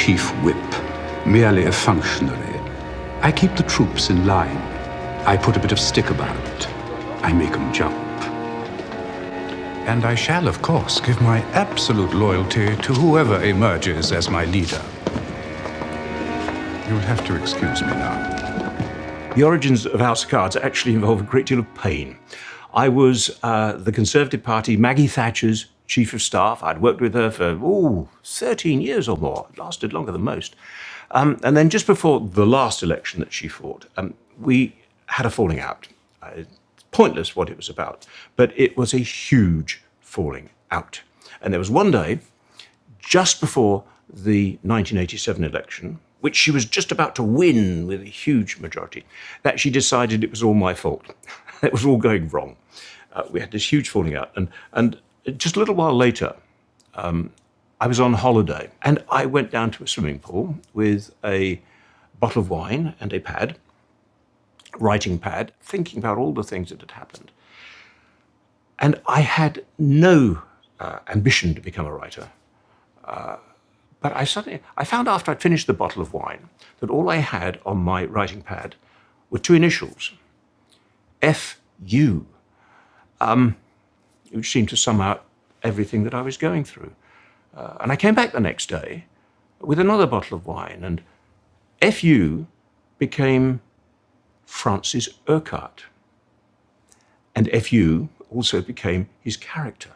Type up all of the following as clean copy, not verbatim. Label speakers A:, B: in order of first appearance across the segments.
A: chief whip, merely a functionary. I keep the troops in line. I put a bit of stick about it. I make them jump. And I shall, of course, give my absolute loyalty to whoever emerges as my leader. You'll have to excuse me now.
B: The origins of House of Cards actually involve a great deal of pain. I was the Conservative Party, Maggie Thatcher's chief of staff. I'd worked with her for 13 years or more. It lasted longer than most. And then just before the last election that she fought, we had a falling out. It's pointless what it was about, but it was a huge falling out. And there was one day, just before the 1987 election, which she was just about to win with a huge majority, that she decided it was all my fault. It was all going wrong. We had this huge falling out. And just a little while later, I was on holiday and I went down to a swimming pool with a bottle of wine and a pad, writing pad, thinking about all the things that had happened. And I had no ambition to become a writer. But I found after I'd finished the bottle of wine that all I had on my writing pad were two initials, F.U., which seemed to sum up everything that I was going through. And I came back the next day with another bottle of wine, and F.U. became Francis Urquhart. And F.U. also became his character.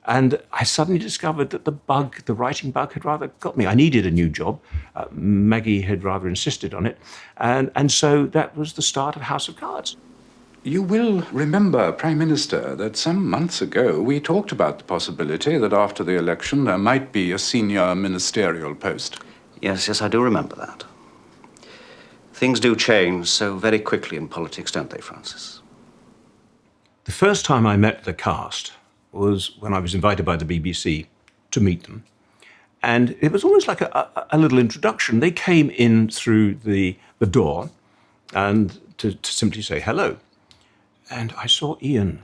B: And I suddenly discovered that the writing bug had rather got me. I needed a new job. Maggie had rather insisted on it. And so that was the start of House of Cards.
A: You will remember, Prime Minister, that some months ago we talked about the possibility that after the election there might be a senior ministerial post.
C: Yes, I do remember that. Things do change so very quickly in politics, don't they, Francis?
B: The first time I met the cast was when I was invited by the BBC to meet them. And it was almost like a little introduction. They came in through the door and to simply say hello. And I saw Ian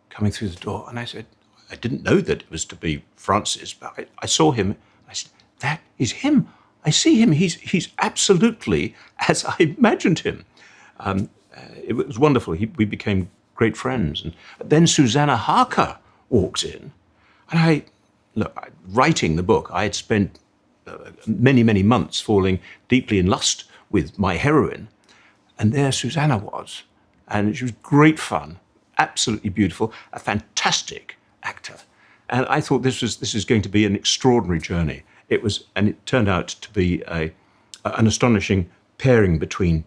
B: coming through the door, and I said, I didn't know that it was to be Francis, but I saw him. I said, that is him. I see him. He's absolutely as I imagined him. It was wonderful. We became great friends. And then Susanna Harker walks in, and writing the book, I had spent many, many months falling deeply in lust with my heroine, and there Susanna was. And she was great fun, absolutely beautiful, a fantastic actor. And I thought this is going to be an extraordinary journey. And it turned out to be an astonishing pairing between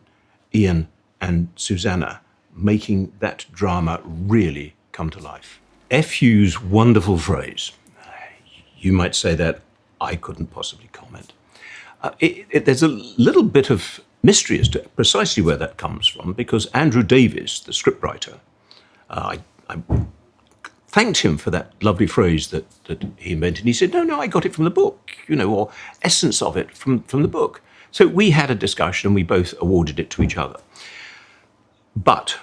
B: Ian and Susanna, making that drama really come to life. F.U.'s wonderful phrase, you might say that, I couldn't possibly comment. There's a little bit of mystery as to precisely where that comes from, because Andrew Davies, the scriptwriter, I thanked him for that lovely phrase that he invented. And he said, no, I got it from the book, or essence of it from the book. So we had a discussion and we both awarded it to each other. But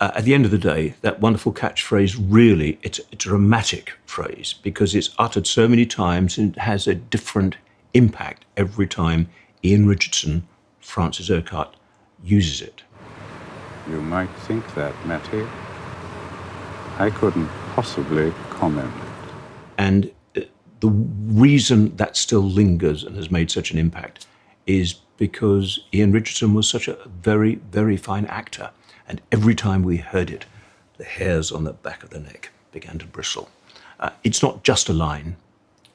B: at the end of the day, that wonderful catchphrase, really, it's a dramatic phrase because it's uttered so many times and it has a different impact every time Ian Richardson, Francis Urquhart, uses it.
A: You might think that, Matty. I couldn't possibly comment.
B: And the reason that still lingers and has made such an impact is because Ian Richardson was such a very, very fine actor. And every time we heard it, the hairs on the back of the neck began to bristle. It's not just a line,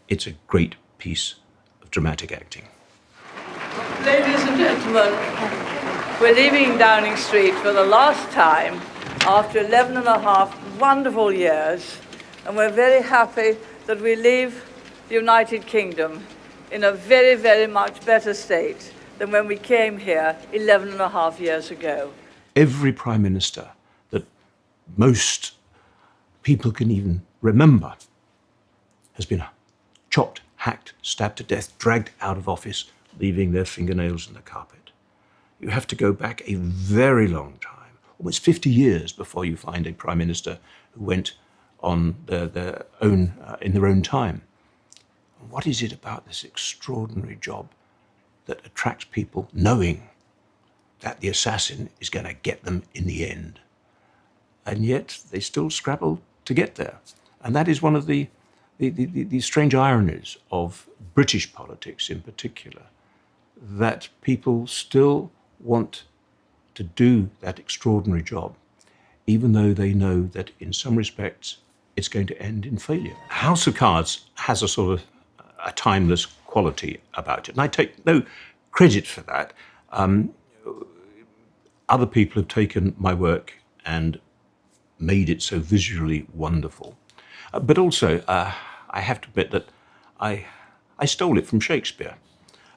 B: it's a great piece of dramatic acting.
D: Ladies and gentlemen, we're leaving Downing Street for the last time after 11 and a half wonderful years, and we're very happy that we leave the United Kingdom in a very, very much better state than when we came here 11 and a half years ago.
B: Every Prime Minister that most people can even remember has been chopped, hacked, stabbed to death, dragged out of office, leaving their fingernails in the carpet. You have to go back a very long time, almost 50 years before you find a Prime Minister who went on their own, in their own time. what is it about this extraordinary job that attracts people, knowing that the assassin is going to get them in the end? And yet they still scrabble to get there. And that is one of the strange ironies of British politics in particular, that people still want to do that extraordinary job, even though they know that in some respects it's going to end in failure. House of Cards has a sort of a timeless quality about it, and I take no credit for that. Other people have taken my work and made it so visually wonderful. But also, I have to admit that I stole it from Shakespeare.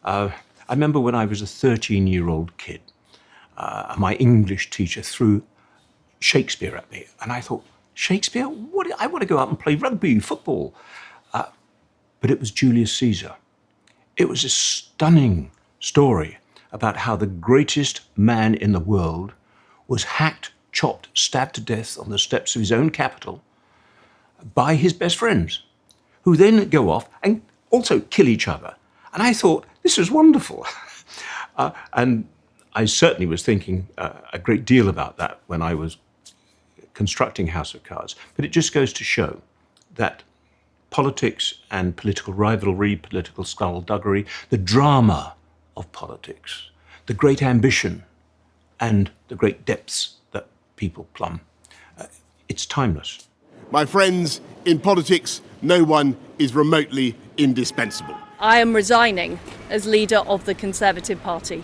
B: I remember when I was a 13-year-old kid, my English teacher threw Shakespeare at me, and I thought, Shakespeare? What? I want to go out and play rugby, football. But it was Julius Caesar. It was a stunning story about how the greatest man in the world was hacked, chopped, stabbed to death on the steps of his own capital by his best friends, who then go off and also kill each other. And I thought, this was wonderful. And I certainly was thinking a great deal about that when I was constructing House of Cards. But it just goes to show that politics and political rivalry, political skullduggery, the drama of politics, the great ambition and the great depths that people plumb, it's timeless.
E: My friends, in politics, no one is remotely indispensable.
F: I am resigning as leader of the Conservative Party.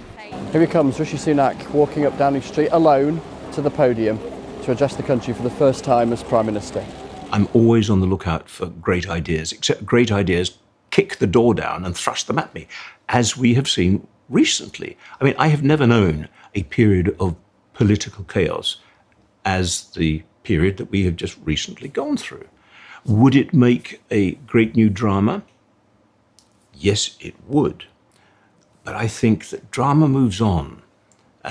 G: Here he comes, Rishi Sunak, walking up Downing Street alone to the podium to address the country for the first time as Prime Minister.
B: I'm always on the lookout for great ideas, except great ideas kick the door down and thrust them at me, as we have seen recently. I mean, I have never known a period of political chaos as the period that we have just recently gone through. Would it make a great new drama? Yes, it would. But I think that drama moves on.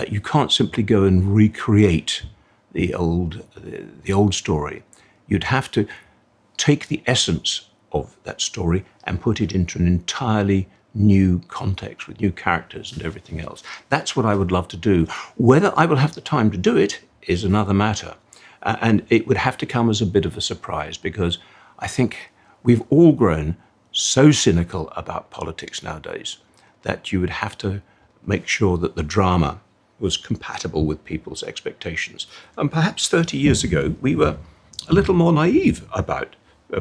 B: You can't simply go and recreate the old story. You'd have to take the essence of that story and put it into an entirely new context with new characters and everything else. That's what I would love to do. Whether I will have the time to do it is another matter. And it would have to come as a bit of a surprise, because I think we've all grown so cynical about politics nowadays that you would have to make sure that the drama was compatible with people's expectations. And perhaps 30 years ago, we were a little more naive about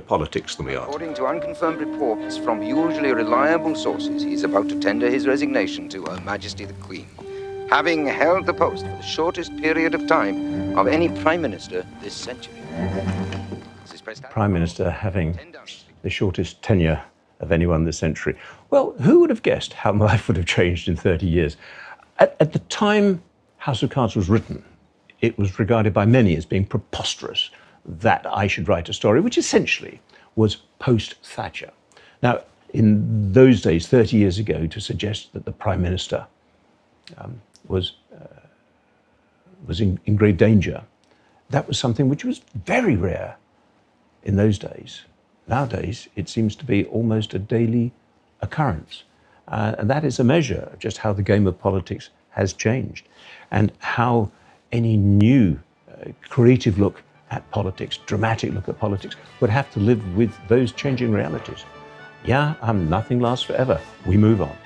B: politics than we are.
H: According to unconfirmed reports from usually reliable sources, he is about to tender his resignation to Her Majesty the Queen, having held the post for the shortest period of time of any Prime Minister this century.
B: Prime Minister having the shortest tenure of anyone this century. Well, who would have guessed how life would have changed in 30 years? At the time House of Cards was written, it was regarded by many as being preposterous that I should write a story which essentially was post-Thatcher. Now, in those days, 30 years ago, to suggest that the Prime Minister was in great danger, that was something which was very rare in those days. Nowadays, it seems to be almost a daily occurrence. And that is a measure of just how the game of politics has changed, and how any new creative look at politics, dramatic look at politics, would have to live with those changing realities. Yeah, nothing lasts forever. We move on.